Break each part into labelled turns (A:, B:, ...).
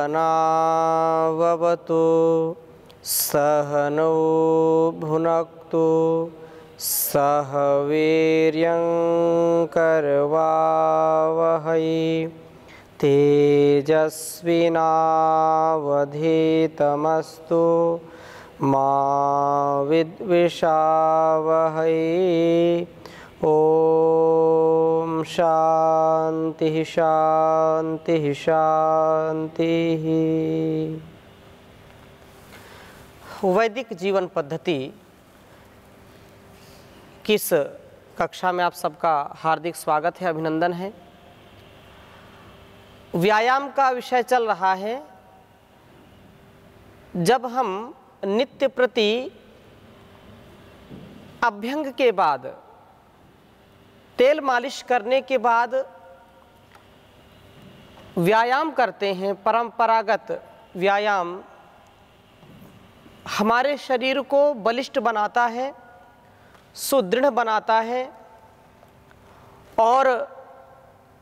A: सहनाववतु सहनौ भुनक्तु सह वीर्यं करवावहै तेजस्विनावधीतमस्तु मा विद्विषावहै। ओम शांति शांति शांति। वैदिक जीवन पद्धति की इस कक्षा में आप सबका हार्दिक स्वागत है, अभिनंदन है। व्यायाम का विषय चल रहा है। जब हम नित्य प्रति अभ्यंग के बाद, तेल मालिश करने के बाद व्यायाम करते हैं, परंपरागत व्यायाम हमारे शरीर को बलिष्ठ बनाता है, सुदृढ़ बनाता है और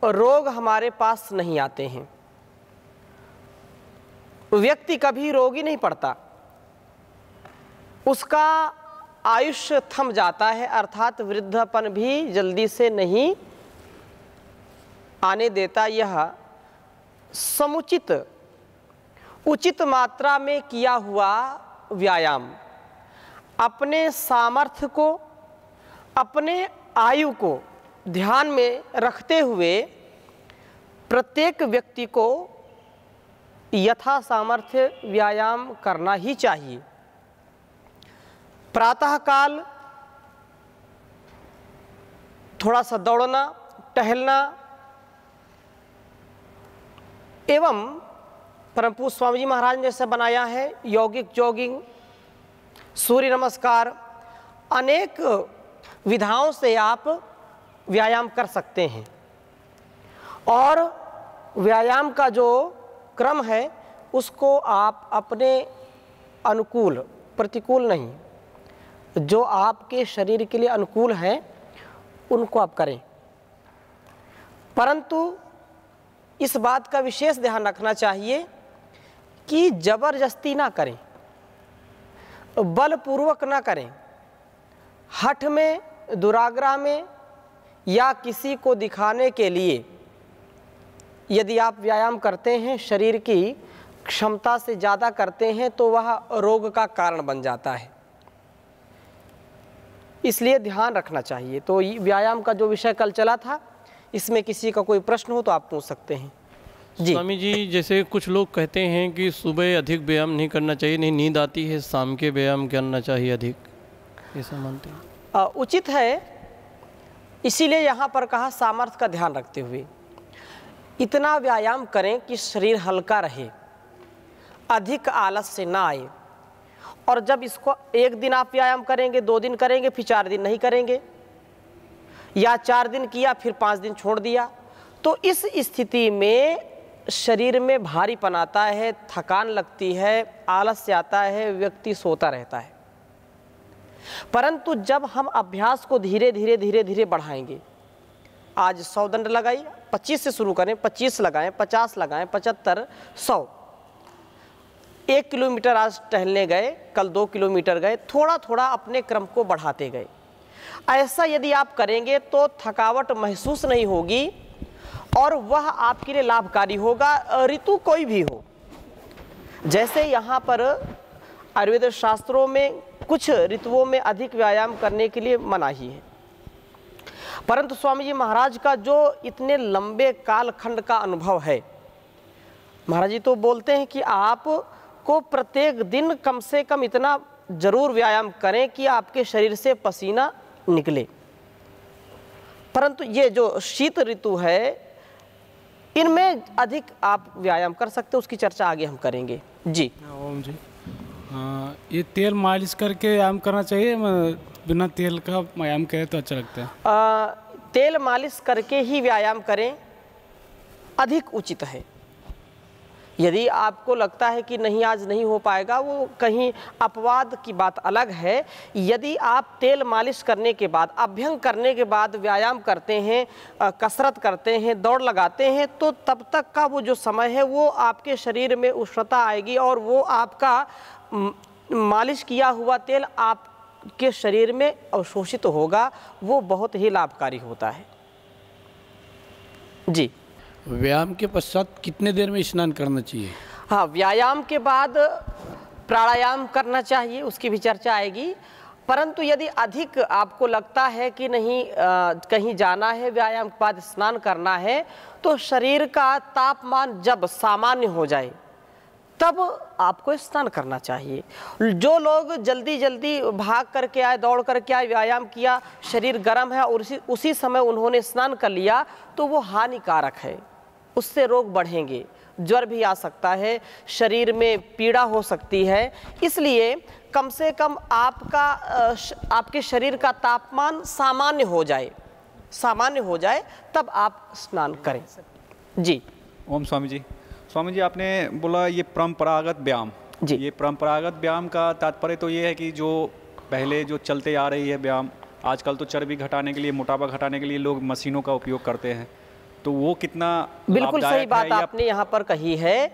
A: रोग हमारे पास नहीं आते हैं। व्यक्ति कभी रोगी नहीं पड़ता, उसका आयुष्य थम जाता है, अर्थात वृद्धपन भी जल्दी से नहीं आने देता। यह समुचित उचित मात्रा में किया हुआ व्यायाम अपने सामर्थ्य को, अपने आयु को ध्यान में रखते हुए प्रत्येक व्यक्ति को यथा सामर्थ्य व्यायाम करना ही चाहिए। प्रातःकाल थोड़ा सा दौड़ना, टहलना एवं परम पूज्य स्वामी जी महाराज ने जैसे बनाया है यौगिक जॉगिंग, सूर्य नमस्कार, अनेक विधाओं से आप व्यायाम कर सकते हैं। और व्यायाम का जो क्रम है उसको आप अपने अनुकूल, प्रतिकूल नहीं, जो आपके शरीर के लिए अनुकूल है उनको आप करें। परंतु इस बात का विशेष ध्यान रखना चाहिए कि जबरदस्ती ना करें, बलपूर्वक ना करें, हठ में, दुराग्रह में या किसी को दिखाने के लिए यदि आप व्यायाम करते हैं, शरीर की क्षमता से ज़्यादा करते हैं तो वह रोग का कारण बन जाता है। इसलिए ध्यान रखना चाहिए। तो व्यायाम का जो विषय कल चला था, इसमें किसी का कोई प्रश्न हो तो आप पूछ सकते हैं। जी
B: स्वामी जी, जैसे कुछ लोग कहते हैं कि सुबह अधिक व्यायाम नहीं करना चाहिए, नहीं नींद आती है, शाम के व्यायाम करना चाहिए अधिक, ऐसा मानते हैं?
A: उचित है। इसीलिए यहाँ पर कहा सामर्थ्य का ध्यान रखते हुए इतना व्यायाम करें कि शरीर हल्का रहे, अधिक आलस से ना आए। और जब इसको एक दिन आप व्यायाम करेंगे, 2 दिन करेंगे, फिर 4 दिन नहीं करेंगे, या 4 दिन किया फिर 5 दिन छोड़ दिया, तो इस स्थिति में शरीर में भारीपन आता है, थकान लगती है, आलस्य आता है, व्यक्ति सोता रहता है। परंतु जब हम अभ्यास को धीरे धीरे धीरे धीरे बढ़ाएंगे, आज 100 दंड लगाई, 25 से शुरू करें, 25 लगाएं, 50 लगाएं, 75, 100, 1 किलोमीटर आज टहलने गए, कल 2 किलोमीटर गए, थोड़ा थोड़ा अपने क्रम को बढ़ाते गए। ऐसा यदि आप करेंगे तो थकावट महसूस नहीं होगी और वह आपके लिए लाभकारी होगा, ऋतु कोई भी हो। जैसे यहाँ पर आयुर्वेद शास्त्रों में कुछ ऋतुओं में अधिक व्यायाम करने के लिए मनाही है, परंतु स्वामी जी महाराज का जो इतने लंबे कालखंड का अनुभव है, महाराज जी तो बोलते हैं कि आप को प्रत्येक दिन कम से कम इतना जरूर व्यायाम करें कि आपके शरीर से पसीना निकले। परंतु ये जो शीत ऋतु है, इनमें अधिक आप व्यायाम कर सकते हैं, उसकी चर्चा आगे हम करेंगे। जी
C: ओम जी। ये तेल मालिश करके व्यायाम करना चाहिए, बिना तेल का व्यायाम करें तो अच्छा लगता है?
A: तेल मालिश करके ही व्यायाम करें, अधिक उचित है। यदि आपको लगता है कि नहीं आज नहीं हो पाएगा, वो कहीं अपवाद की बात अलग है। यदि आप तेल मालिश करने के बाद, अभ्यंग करने के बाद व्यायाम करते हैं, कसरत करते हैं, दौड़ लगाते हैं, तो तब तक का वो जो समय है वो आपके शरीर में उष्णता आएगी और वो आपका मालिश किया हुआ तेल आपके शरीर में अवशोषित होगा, वो बहुत ही लाभकारी होता है। जी।
C: व्यायाम के पश्चात कितने देर में स्नान करना चाहिए?
A: हाँ, व्यायाम के बाद प्राणायाम करना चाहिए, उसकी भी चर्चा आएगी। परंतु यदि अधिक आपको लगता है कि नहीं कहीं जाना है, व्यायाम के बाद स्नान करना है, तो शरीर का तापमान जब सामान्य हो जाए तब आपको स्नान करना चाहिए। जो लोग जल्दी जल्दी भाग करके आए, दौड़ करके आए, व्यायाम किया, शरीर गर्म है और उसी समय उन्होंने स्नान कर लिया, तो वो हानिकारक है, उससे रोग बढ़ेंगे, ज्वर भी आ सकता है, शरीर में पीड़ा हो सकती है। इसलिए कम से कम आपके शरीर का तापमान सामान्य हो जाए तब आप स्नान करें। जी।
D: ओम स्वामी जी। स्वामी जी, आपने बोला ये परंपरागत व्यायाम,
A: जी,
D: ये परंपरागत व्यायाम का तात्पर्य तो ये है कि जो पहले जो चलते आ रही है व्यायाम, आजकल तो चर्बी घटाने के लिए, मोटापा घटाने के लिए लोग मशीनों का उपयोग करते हैं, तो वो कितना
A: बिल्कुल सही बात आपने यहाँ पर कही है।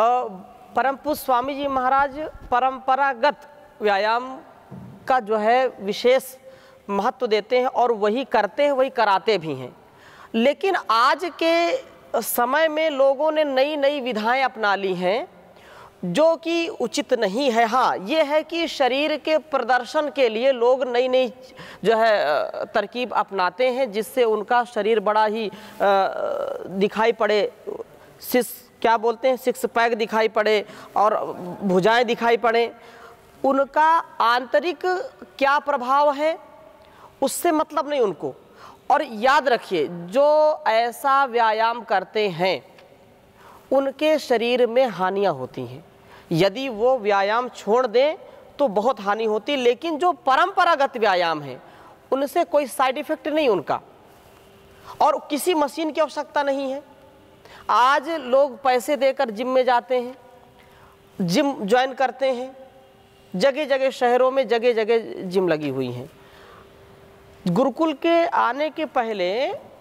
A: परम पूज्य स्वामी जी महाराज परंपरागत व्यायाम का जो है विशेष महत्व देते हैं और वही करते हैं, वही कराते भी हैं। लेकिन आज के समय में लोगों ने नई नई विधाएं अपना ली हैं जो कि उचित नहीं है। हाँ, ये है कि शरीर के प्रदर्शन के लिए लोग नई नई जो है तरकीब अपनाते हैं, जिससे उनका शरीर बड़ा ही दिखाई पड़े, क्या बोलते हैं, सिक्स पैक दिखाई पड़े और भुजाएं दिखाई पड़े। उनका आंतरिक क्या प्रभाव है उससे मतलब नहीं उनको। और याद रखिए, जो ऐसा व्यायाम करते हैं उनके शरीर में हानियां होती हैं। यदि वो व्यायाम छोड़ दें तो बहुत हानि होती, लेकिन जो परंपरागत व्यायाम है उनसे कोई साइड इफेक्ट नहीं उनका, और किसी मशीन की आवश्यकता नहीं है। आज लोग पैसे देकर जिम में जाते हैं, जिम ज्वाइन करते हैं, जगह जगह शहरों में जगह जगह जिम लगी हुई हैं। गुरुकुल के आने के पहले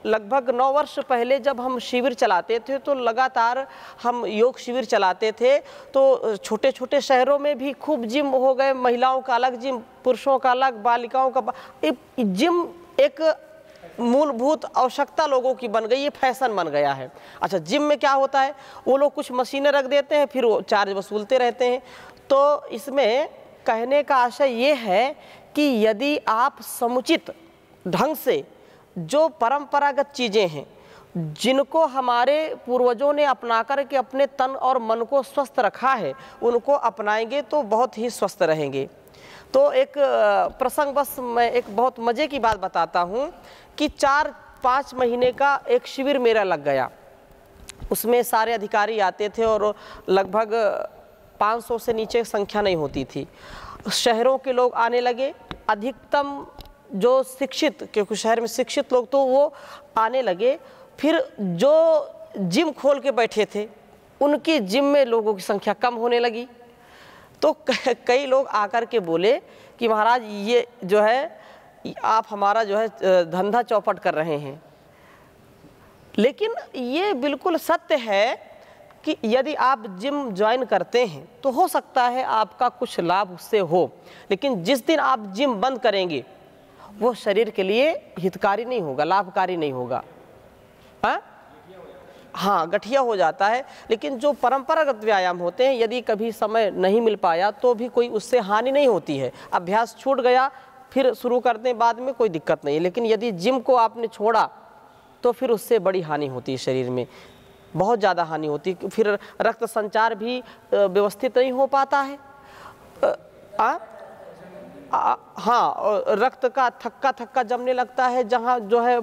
A: लगभग 9 वर्ष पहले जब हम शिविर चलाते थे तो लगातार हम योग शिविर चलाते थे, तो छोटे छोटे शहरों में भी खूब जिम हो गए, महिलाओं का अलग जिम, पुरुषों का अलग, बालिकाओं का जिम एक मूलभूत आवश्यकता लोगों की बन गई, ये फैशन बन गया है। अच्छा, जिम में क्या होता है, वो लोग कुछ मशीनें रख देते हैं, फिर वो चार्ज वसूलते रहते हैं। तो इसमें कहने का आशय ये है कि यदि आप समुचित ढंग से जो परंपरागत चीज़ें हैं जिनको हमारे पूर्वजों ने अपना कर के अपने तन और मन को स्वस्थ रखा है, उनको अपनाएंगे तो बहुत ही स्वस्थ रहेंगे। तो एक प्रसंग बस मैं एक बहुत मज़े की बात बताता हूँ कि 4-5 महीने का एक शिविर मेरा लग गया। उसमें सारे अधिकारी आते थे और लगभग 500 से नीचे संख्या नहीं होती थी। शहरों के लोग आने लगे, अधिकतम जो शिक्षित, क्योंकि शहर में शिक्षित लोग, तो वो आने लगे। फिर जो जिम खोल के बैठे थे उनकी जिम में लोगों की संख्या कम होने लगी। तो कई लोग आकर के बोले कि महाराज ये जो है आप हमारा जो है धंधा चौपट कर रहे हैं। लेकिन ये बिल्कुल सत्य है कि यदि आप जिम ज्वाइन करते हैं तो हो सकता है आपका कुछ लाभ उससे हो, लेकिन जिस दिन आप जिम बंद करेंगे वो शरीर के लिए हितकारी नहीं होगा, लाभकारी नहीं होगा। हाँ, गठिया हो जाता है। लेकिन जो परंपरागत व्यायाम होते हैं, यदि कभी समय नहीं मिल पाया तो भी कोई उससे हानि नहीं होती है। अभ्यास छूट गया फिर शुरू करते हैं बाद में, कोई दिक्कत नहीं है। लेकिन यदि जिम को आपने छोड़ा तो फिर उससे बड़ी हानि होती है, शरीर में बहुत ज़्यादा हानि होती है। फिर रक्त संचार भी व्यवस्थित नहीं हो पाता है। हाँ, रक्त का थक्का थक्का जमने लगता है, जहाँ जो है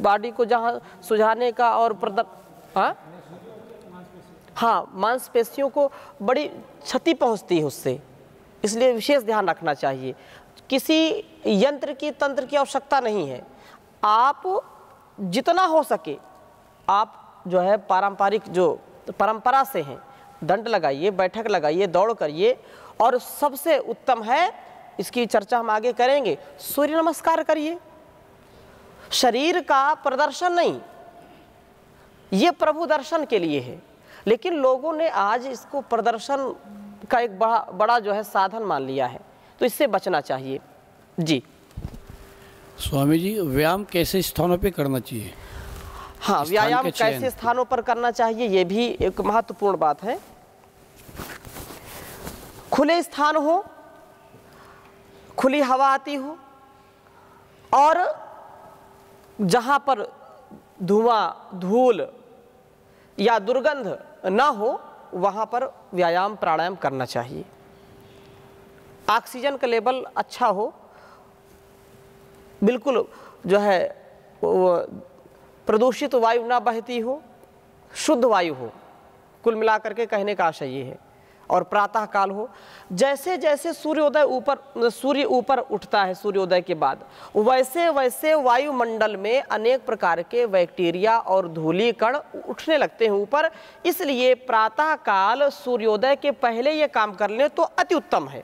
A: बॉडी को जहाँ सुझाने का और हाँ, मांसपेशियों को बड़ी क्षति पहुँचती है उससे। इसलिए विशेष ध्यान रखना चाहिए। किसी यंत्र की तंत्र की आवश्यकता नहीं है। आप जितना हो सके आप जो है पारंपरिक जो परंपरा से हैं दंड लगाइए, बैठक लगाइए, दौड़ करिए, और सबसे उत्तम है, इसकी चर्चा हम आगे करेंगे, सूर्य नमस्कार करिए। शरीर का प्रदर्शन नहीं, ये प्रभु दर्शन के लिए है, लेकिन लोगों ने आज इसको प्रदर्शन का एक बड़ा जो है साधन मान लिया है, तो इससे बचना चाहिए। जी
E: स्वामी जी, व्यायाम कैसे स्थानों पे करना चाहिए?
A: हाँ, व्यायाम कैसे स्थानों पर करना चाहिए, ये भी एक महत्वपूर्ण बात है। खुले स्थान हो, खुली हवा आती हो, और जहाँ पर धुआं, धूल या दुर्गंध ना हो, वहाँ पर व्यायाम प्राणायाम करना चाहिए। ऑक्सीजन का लेवल अच्छा हो, बिल्कुल जो है वो प्रदूषित वायु ना बहती हो, शुद्ध वायु हो, कुल मिलाकर के कहने का आशय ये है। और प्रातः काल हो, जैसे जैसे सूर्य ऊपर उठता है सूर्योदय के बाद, वैसे वैसे वायुमंडल में अनेक प्रकार के बैक्टीरिया और धूली कण उठने लगते हैं ऊपर। इसलिए प्रातः काल सूर्योदय के पहले ये काम कर लें तो अति उत्तम है।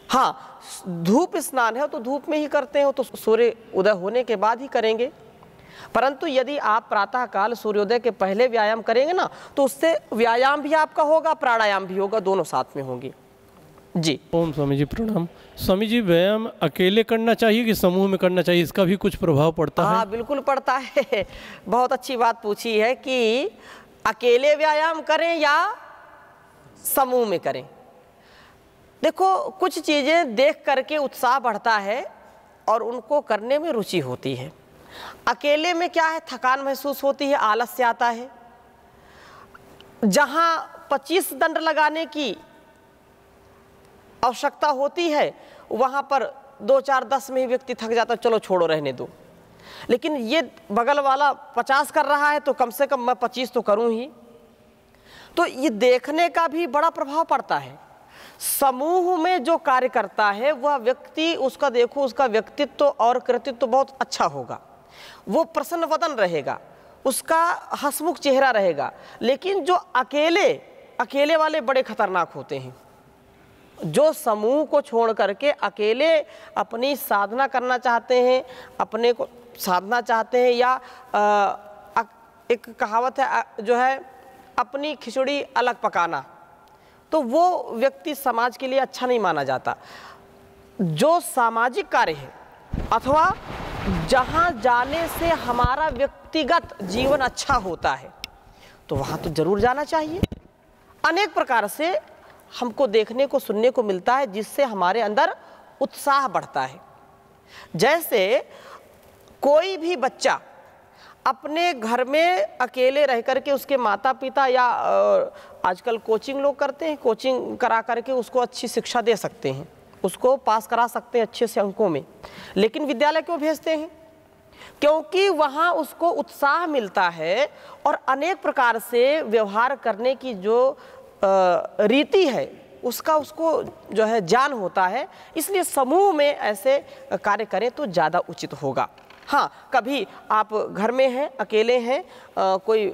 A: हाँ, धूप स्नान है तो धूप में ही करते हो तो सूर्य उदय होने के बाद ही करेंगे, परंतु यदि आप प्रातः काल सूर्योदय के पहले व्यायाम करेंगे ना, तो उससे व्यायाम भी आपका होगा, प्राणायाम भी होगा, दोनों साथ में होंगे। जी
B: ओम स्वामी जी प्रणाम। स्वामी जी, व्यायाम अकेले करना चाहिए कि समूह में करना चाहिए, इसका भी कुछ प्रभाव पड़ता है?
A: हाँ, बिल्कुल पड़ता है। बहुत अच्छी बात पूछी है कि अकेले व्यायाम करें या समूह में करें। देखो, कुछ चीज़ें देख करके उत्साह बढ़ता है और उनको करने में रुचि होती है। अकेले में क्या है, थकान महसूस होती है, आलस्य आता है। जहाँ 25 दंड लगाने की आवश्यकता होती है, वहाँ पर 2, 4, 10 में ही व्यक्ति थक जाता है, चलो छोड़ो रहने दो। लेकिन ये बगल वाला 50 कर रहा है तो कम से कम मैं 25 तो करूँ ही। तो ये देखने का भी बड़ा प्रभाव पड़ता है। समूह में जो कार्य करता है वह व्यक्ति, उसका देखो, उसका व्यक्तित्व और कृतित्व बहुत अच्छा होगा, वो प्रसन्न वदन रहेगा, उसका हंसमुख चेहरा रहेगा। लेकिन जो अकेले वाले बड़े खतरनाक होते हैं। जो समूह को छोड़ करके अकेले अपनी साधना करना चाहते हैं, अपने को साधना चाहते हैं, या एक कहावत है जो है, अपनी खिचड़ी अलग पकाना, तो वो व्यक्ति समाज के लिए अच्छा नहीं माना जाता। जो सामाजिक कार्य है अथवा जहाँ जाने से हमारा व्यक्तिगत जीवन अच्छा होता है, तो वहाँ तो जरूर जाना चाहिए। अनेक प्रकार से हमको देखने को सुनने को मिलता है जिससे हमारे अंदर उत्साह बढ़ता है। जैसे कोई भी बच्चा अपने घर में अकेले रह करके उसके माता पिता या आजकल कोचिंग लोग करते हैं, कोचिंग करा करके उसको अच्छी शिक्षा दे सकते हैं, उसको पास करा सकते हैं अच्छे से अंकों में। लेकिन विद्यालय क्यों भेजते हैं? क्योंकि वहाँ उसको उत्साह मिलता है और अनेक प्रकार से व्यवहार करने की जो रीति है उसका उसको जो है ज्ञान होता है। इसलिए समूह में ऐसे कार्य करें तो ज़्यादा उचित होगा। हाँ, कभी आप घर में हैं, अकेले हैं, कोई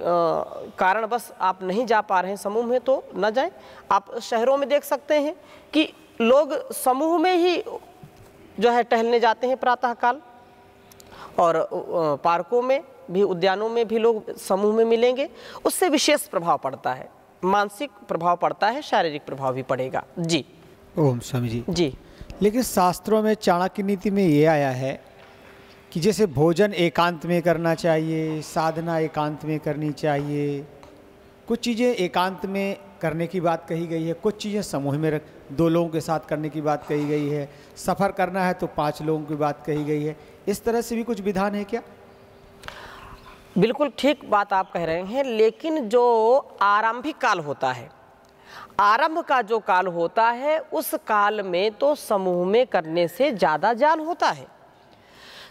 A: कारणवश आप नहीं जा पा रहे हैं समूह में, तो न जाएं। आप शहरों में देख सकते हैं कि लोग समूह में ही जो है टहलने जाते हैं प्रातःकाल, और पार्कों में भी, उद्यानों में भी लोग समूह में मिलेंगे। उससे विशेष प्रभाव पड़ता है, मानसिक प्रभाव पड़ता है, शारीरिक प्रभाव भी पड़ेगा। जी
F: ओम स्वामी जी।
A: जी।
F: लेकिन शास्त्रों में चाणक्य नीति में ये आया है कि जैसे भोजन एकांत में करना चाहिए, साधना एकांत में करनी चाहिए, कुछ चीज़ें एकांत में करने की बात कही गई है, कुछ चीज़ें समूह में 2 लोगों के साथ करने की बात कही गई है, सफ़र करना है तो 5 लोगों की बात कही गई है। इस तरह से भी कुछ विधान है क्या?
A: बिल्कुल ठीक बात आप कह रहे हैं, लेकिन जो आरंभिक काल होता है, आरंभ का जो काल होता है, उस काल में तो समूह में करने से ज़्यादा ज्ञान होता है।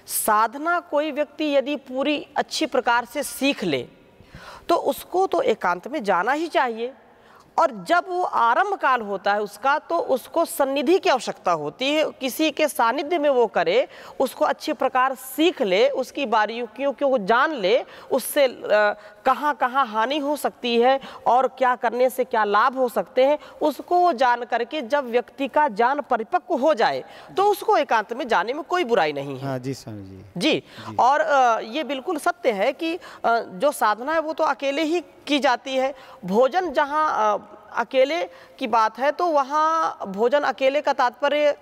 A: साधना कोई व्यक्ति यदि पूरी अच्छी प्रकार से सीख ले तो उसको तो एकांत में जाना ही चाहिए। और जब वो आरंभ काल होता है उसका, तो उसको सन्निधि की आवश्यकता होती है, किसी के सानिध्य में वो करे, उसको अच्छी प्रकार सीख ले, उसकी बारीकियों को जान ले, उससे कहाँ कहाँ हानि हो सकती है और क्या करने से क्या लाभ हो सकते हैं, उसको वो जान करके जब व्यक्ति का ज्ञान परिपक्व हो जाए तो उसको एकांत में जाने में कोई बुराई नहीं है।
F: हाँ जी स्वामी जी।
A: जी। और ये बिल्कुल सत्य है कि जो साधना है वो तो अकेले ही की जाती है। भोजन जहाँ अकेले की बात है तो वहाँ भोजन अकेले का तात्पर्य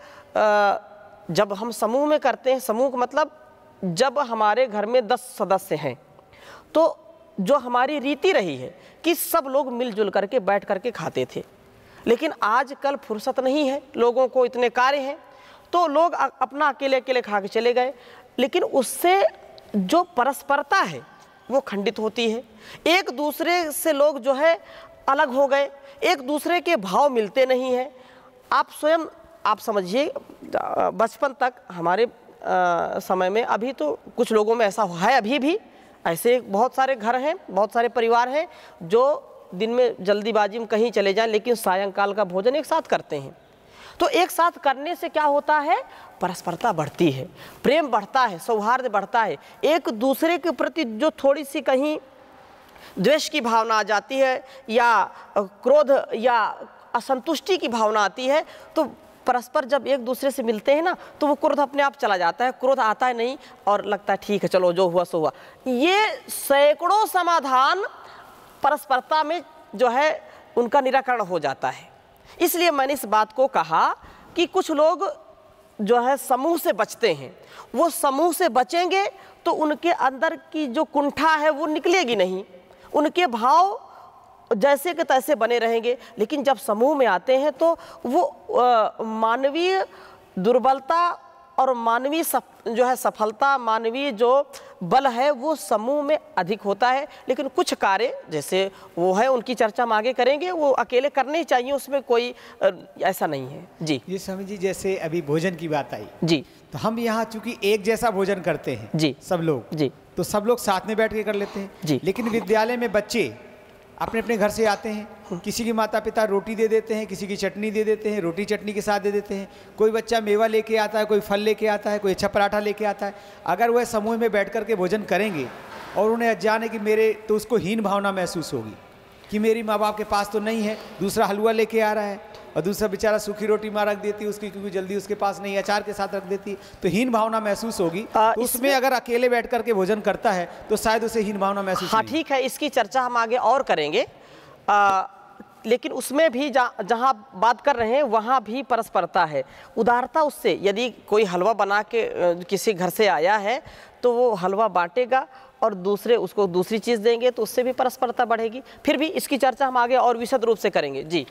A: जब हम समूह में करते हैं, समूह का मतलब जब हमारे घर में 10 सदस्य हैं तो जो हमारी रीति रही है कि सब लोग मिलजुल करके बैठ करके खाते थे, लेकिन आजकल फुर्सत नहीं है, लोगों को इतने कार्य हैं तो लोग अपना अकेले अकेले खा के चले गए, लेकिन उससे जो परस्परता है वो खंडित होती है। एक दूसरे से लोग जो है अलग हो गए, एक दूसरे के भाव मिलते नहीं हैं। आप स्वयं आप समझिए, बचपन तक हमारे समय में, अभी तो कुछ लोगों में ऐसा है, अभी भी ऐसे बहुत सारे घर हैं, बहुत सारे परिवार हैं जो दिन में जल्दीबाजी में कहीं चले जाएं लेकिन सायंकाल का भोजन एक साथ करते हैं। तो एक साथ करने से क्या होता है, परस्परता बढ़ती है, प्रेम बढ़ता है, सौहार्द बढ़ता है, एक दूसरे के प्रति जो थोड़ी सी कहीं द्वेष की भावना आ जाती है या क्रोध या असंतुष्टि की भावना आती है, तो परस्पर जब एक दूसरे से मिलते हैं ना तो वो क्रोध अपने आप चला जाता है, क्रोध आता है नहीं और लगता है ठीक है चलो जो हुआ सो हुआ। ये सैकड़ों समाधान परस्परता में जो है उनका निराकरण हो जाता है। इसलिए मैंने इस बात को कहा कि कुछ लोग जो है समूह से बचते हैं, वो समूह से बचेंगे तो उनके अंदर की जो कुंठा है वो निकलेगी नहीं, उनके भाव जैसे के तैसे बने रहेंगे। लेकिन जब समूह में आते हैं तो वो मानवीय दुर्बलता और मानवीय जो है सफलता, मानवीय जो बल है वो समूह में अधिक होता है। लेकिन कुछ कार्य जैसे वो है उनकी चर्चा हम आगे करेंगे, वो अकेले करने ही चाहिए, उसमें कोई ऐसा नहीं है। जी
F: ये स्वामी जी, जैसे अभी भोजन की बात आई
A: जी,
F: तो हम यहाँ चूंकि एक जैसा भोजन करते हैं
A: जी
F: सब लोग
A: जी,
F: तो सब लोग साथ में बैठ के कर लेते हैं
A: जी।
F: लेकिन विद्यालय में बच्चे अपने अपने घर से आते हैं, किसी के माता पिता रोटी दे देते हैं, किसी की चटनी दे देते हैं, रोटी चटनी के साथ दे देते हैं, कोई बच्चा मेवा लेके आता है, कोई फल लेके आता है, कोई अच्छा पराठा लेके आता है। अगर वह समूह में बैठ कर के भोजन करेंगे और उन्हें अज्ञान है कि मेरे, तो उसको हीन भावना महसूस होगी कि मेरी माँ बाप के पास तो नहीं है, दूसरा हलवा लेके आ रहा है और दूसरा बेचारा सूखी रोटी माँ रख देती है उसकी, क्योंकि जल्दी उसके पास नहीं, अचार के साथ रख देती है, तो हीन भावना महसूस होगी। तो उसमें अगर अकेले बैठ करके भोजन करता है तो शायद उसे हीन भावना महसूस।
A: हाँ ठीक है, इसकी चर्चा हम आगे और करेंगे। लेकिन उसमें भी जहाँ बात कर रहे हैं वहाँ भी परस्परता है, उदारता। उससे यदि कोई हलवा बना के किसी घर से आया है तो वो हलवा बांटेगा और दूसरे उसको दूसरी चीज़ देंगे तो उससे भी परस्परता बढ़ेगी। फिर भी इसकी चर्चा हम आगे और विशद रूप से करेंगे। जी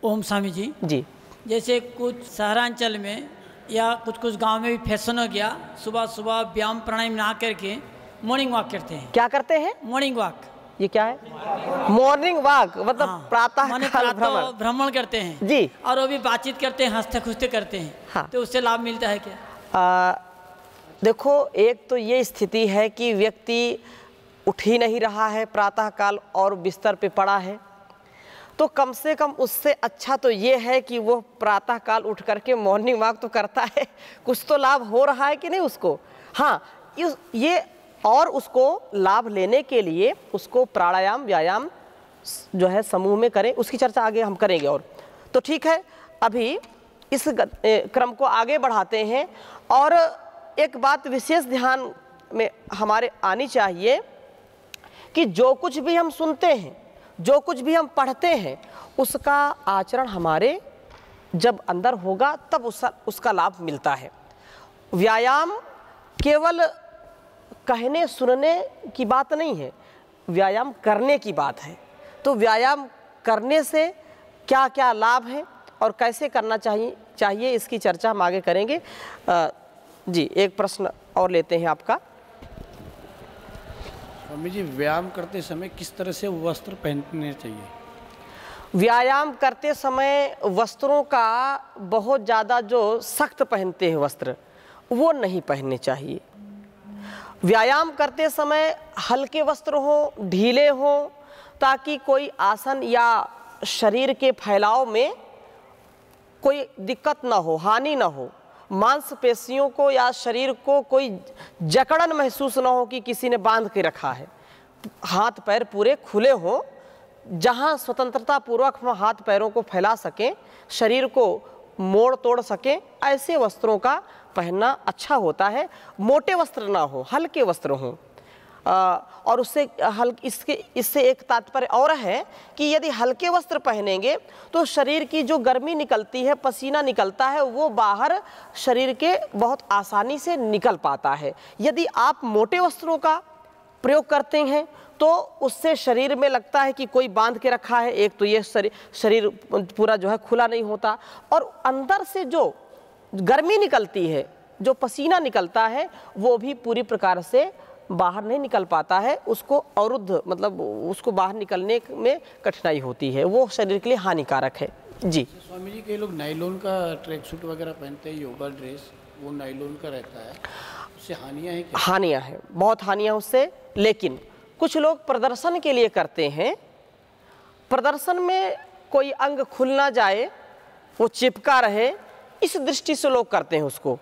G: ओम स्वामी जी।
A: जी,
G: जैसे कुछ शहरांचल में या कुछ कुछ गांव में भी फैशन हो गया, सुबह सुबह व्यायाम प्राणायाम ना करके मॉर्निंग वॉक करते हैं।
A: क्या करते हैं?
G: Morning walk.
A: ये क्या है? मॉर्निंग वॉक मतलब
G: हाँ,
A: प्रातः काल
G: भ्रमण करते हैं
A: जी,
G: और वो भी बातचीत करते हैं, हंसते खुशते करते हैं।
A: हाँ।
G: तो उससे लाभ मिलता है क्या?
A: देखो, एक तो ये स्थिति है कि व्यक्ति उठ ही नहीं रहा है प्रातः काल और बिस्तर पे पड़ा है, तो कम से कम उससे अच्छा तो ये है कि वो प्रातः काल उठ करके मॉर्निंग वॉक तो करता है, कुछ तो लाभ हो रहा है कि नहीं उसको। हाँ, ये और उसको लाभ लेने के लिए उसको प्राणायाम व्यायाम जो है समूह में करें, उसकी चर्चा आगे हम करेंगे। और तो ठीक है, अभी इस क्रम को आगे बढ़ाते हैं। और एक बात विशेष ध्यान में हमारे आनी चाहिए कि जो कुछ भी हम सुनते हैं, जो कुछ भी हम पढ़ते हैं, उसका आचरण हमारे जब अंदर होगा तब उसका लाभ मिलता है। व्यायाम केवल कहने सुनने की बात नहीं है, व्यायाम करने की बात है। तो व्यायाम करने से क्या क्या लाभ है और कैसे करना चाहिए इसकी चर्चा हम आगे करेंगे। जी, एक प्रश्न और लेते हैं आपका।
E: स्वामी जी, व्यायाम करते समय किस तरह से वस्त्र पहनने चाहिए?
A: व्यायाम करते समय वस्त्रों का बहुत ज़्यादा जो सख्त पहनते हैं वस्त्र वो नहीं पहनने चाहिए। व्यायाम करते समय हल्के वस्त्र हों, ढीले हों, ताकि कोई आसन या शरीर के फैलाव में कोई दिक्कत ना हो, हानि ना हो, मांसपेशियों को या शरीर को कोई जकड़न महसूस ना हो कि किसी ने बांध के रखा है। हाथ पैर पूरे खुले हों, जहां स्वतंत्रता पूर्वक हम हाथ पैरों को फैला सकें, शरीर को मोड़ तोड़ सकें, ऐसे वस्त्रों का पहनना अच्छा होता है। मोटे वस्त्र ना हो, हल्के वस्त्र हों। और इससे एक तात्पर्य और है कि यदि हल्के वस्त्र पहनेंगे तो शरीर की जो गर्मी निकलती है, पसीना निकलता है, वो बाहर शरीर के बहुत आसानी से निकल पाता है। यदि आप मोटे वस्त्रों का प्रयोग करते हैं तो उससे शरीर में लगता है कि कोई बांध के रखा है। एक तो ये शरीर पूरा जो है खुला नहीं होता, और अंदर से जो गर्मी निकलती है, जो पसीना निकलता है, वो भी पूरी प्रकार से बाहर नहीं निकल पाता है। उसको अवरुद्ध, मतलब उसको बाहर निकलने में कठिनाई होती है, वो शरीर के लिए हानिकारक है। जी
E: स्वामी जी, कई लोग नायलॉन का ट्रैक सूट वगैरह पहनते हैं, योगा ड्रेस, वो नायलॉन का रहता है, उससे हानियाँ हैं क्या?
A: हानियाँ हैं, बहुत हानियाँ उससे। लेकिन कुछ लोग प्रदर्शन के लिए करते हैं, प्रदर्शन में कोई अंग खुल ना जाए, वो चिपका रहे, इस दृष्टि से लोग करते हैं उसको,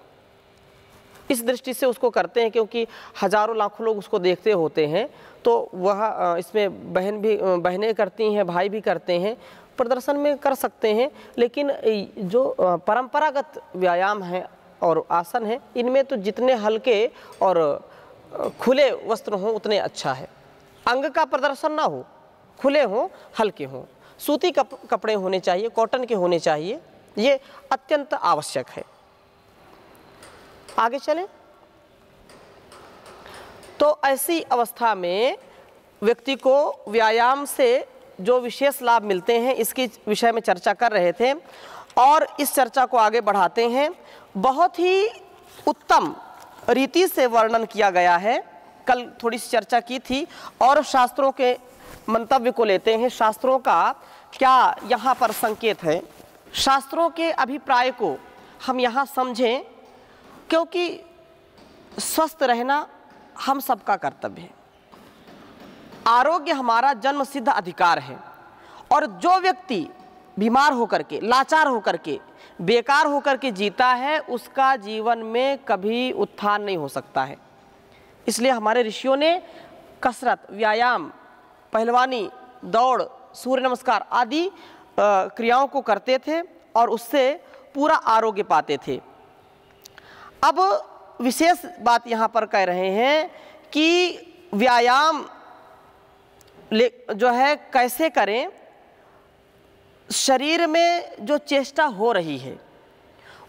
A: इस दृष्टि से उसको करते हैं, क्योंकि हजारों लाखों लोग उसको देखते होते हैं। तो वह इसमें बहनें करती हैं, भाई भी करते हैं, प्रदर्शन में कर सकते हैं। लेकिन जो परंपरागत व्यायाम है और आसन है, इनमें तो जितने हल्के और खुले वस्त्र हों उतने अच्छा है। अंग का प्रदर्शन ना हो, खुले हों, हल्के हों, सूती कपड़े होने चाहिए, कॉटन के होने चाहिए, ये अत्यंत आवश्यक है। आगे चलें तो ऐसी अवस्था में व्यक्ति को व्यायाम से जो विशेष लाभ मिलते हैं, इसके विषय में चर्चा कर रहे थे और इस चर्चा को आगे बढ़ाते हैं। बहुत ही उत्तम रीति से वर्णन किया गया है, कल थोड़ी सी चर्चा की थी, और शास्त्रों के मंतव्य को लेते हैं। शास्त्रों का क्या यहाँ पर संकेत है, शास्त्रों के अभिप्राय को हम यहाँ समझें, क्योंकि स्वस्थ रहना हम सबका कर्तव्य है। आरोग्य हमारा जन्म सिद्ध अधिकार है, और जो व्यक्ति बीमार होकर के, लाचार होकर के, बेकार होकर के जीता है, उसका जीवन में कभी उत्थान नहीं हो सकता है। इसलिए हमारे ऋषियों ने कसरत, व्यायाम, पहलवानी, दौड़, सूर्य नमस्कार आदि क्रियाओं को करते थे और उससे पूरा आरोग्य पाते थे। अब विशेष बात यहाँ पर कह रहे हैं कि व्यायाम जो है कैसे करें, शरीर में जो चेष्टा हो रही है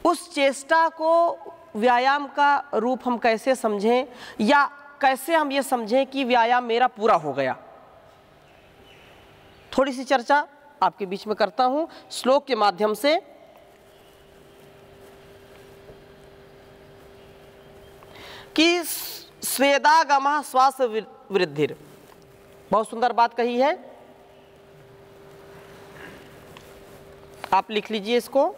A: उस चेष्टा को व्यायाम का रूप हम कैसे समझें, या कैसे हम ये समझें कि व्यायाम मेरा पूरा हो गया। थोड़ी सी चर्चा आपके बीच में करता हूँ श्लोक के माध्यम से। कि स्वेदागमः श्वास वृद्धिर, बहुत सुंदर बात कही है, आप लिख लीजिए इसको।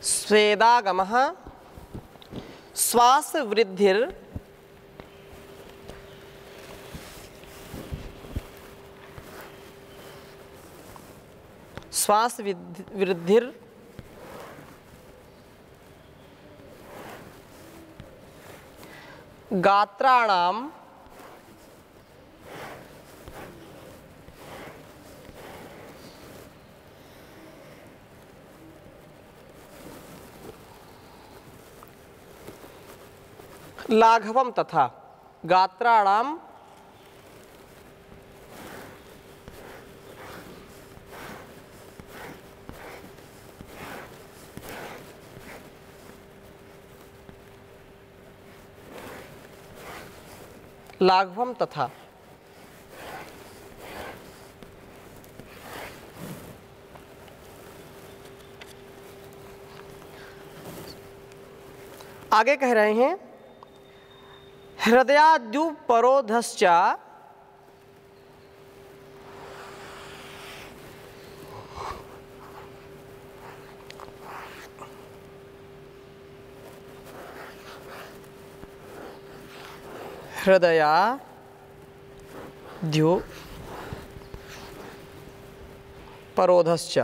A: स्वेदागमः श्वास वृद्धिर श्वास वृद्धिर गात्राणाम लाघवम तथा गात्राणाम लाघवम तथा आगे कह रहे हैं हृदयाद्युपरोधश्च हृदयाद्यो परोधश्च।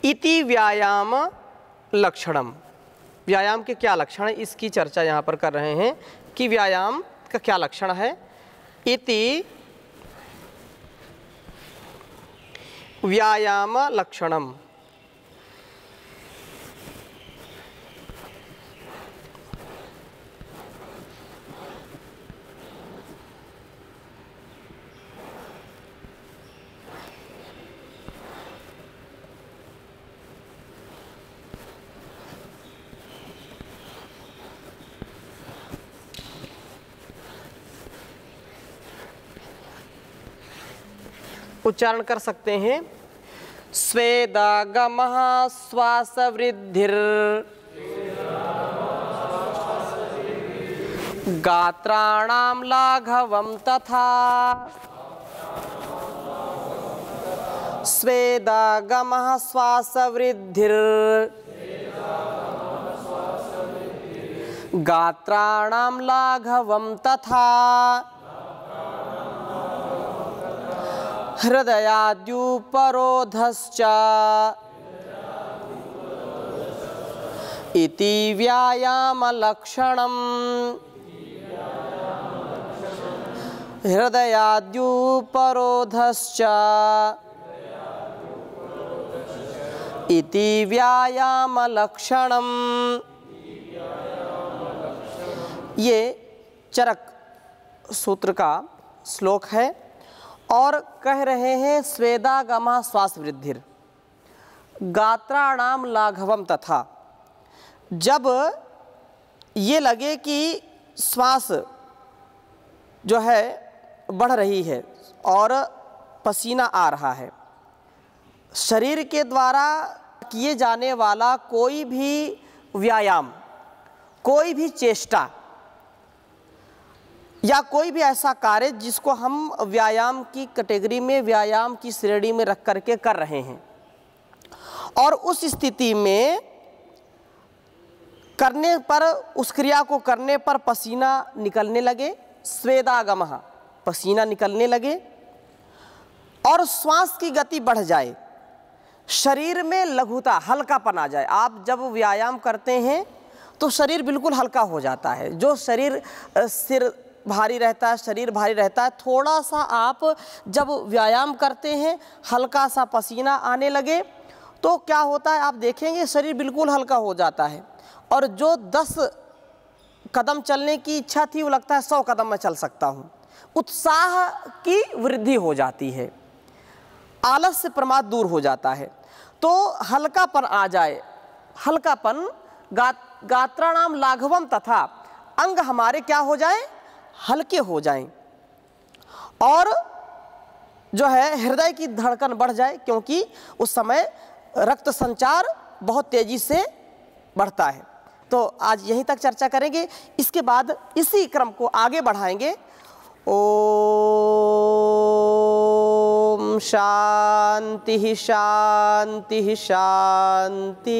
A: इति व्यायाम लक्षणम। व्यायाम के क्या लक्षण है, इसकी चर्चा यहाँ पर कर रहे हैं कि व्यायाम का क्या लक्षण है। इति व्यायाम लक्षणम। उच्चारण कर सकते हैं। स्वेदागमः श्वास वृद्धिर गात्राणां लाघवं तथा। स्वेदागमः श्वास वृद्धिर गात्राणां लाघवं तथा। हृदयाद्युपरोधश्च इति व्यायामलक्षणम्। हृदयाद्युपरोधश्च इति व्यायामलक्षणम्। ये चरक सूत्र का श्लोक है और कह रहे हैं स्वेदागमः श्वास वृद्धिर गात्राणाम लाघवम तथा। जब ये लगे कि श्वास जो है बढ़ रही है और पसीना आ रहा है, शरीर के द्वारा किए जाने वाला कोई भी व्यायाम, कोई भी चेष्टा या कोई भी ऐसा कार्य जिसको हम व्यायाम की कैटेगरी में, व्यायाम की श्रेणी में रख करके कर रहे हैं, और उस स्थिति में करने पर, उस क्रिया को करने पर पसीना निकलने लगे, स्वेदागमः पसीना निकलने लगे और श्वास की गति बढ़ जाए, शरीर में लघुता, हल्कापन आ जाए। आप जब व्यायाम करते हैं तो शरीर बिल्कुल हल्का हो जाता है। जो शरीर सिर भारी रहता है, शरीर भारी रहता है, थोड़ा सा आप जब व्यायाम करते हैं, हल्का सा पसीना आने लगे तो क्या होता है, आप देखेंगे शरीर बिल्कुल हल्का हो जाता है। और जो 10 कदम चलने की इच्छा थी वो लगता है 100 कदम मैं चल सकता हूँ। उत्साह की वृद्धि हो जाती है, आलस से प्रमाद दूर हो जाता है। तो हल्कापन आ जाए, हल्कापन, गात्राणाम लाघवम तथा, अंग हमारे क्या हो जाए, हल्के हो जाएं, और जो है हृदय की धड़कन बढ़ जाए, क्योंकि उस समय रक्त संचार बहुत तेजी से बढ़ता है। तो आज यहीं तक चर्चा करेंगे, इसके बाद इसी क्रम को आगे बढ़ाएंगे। ओम शांति शांति शांति।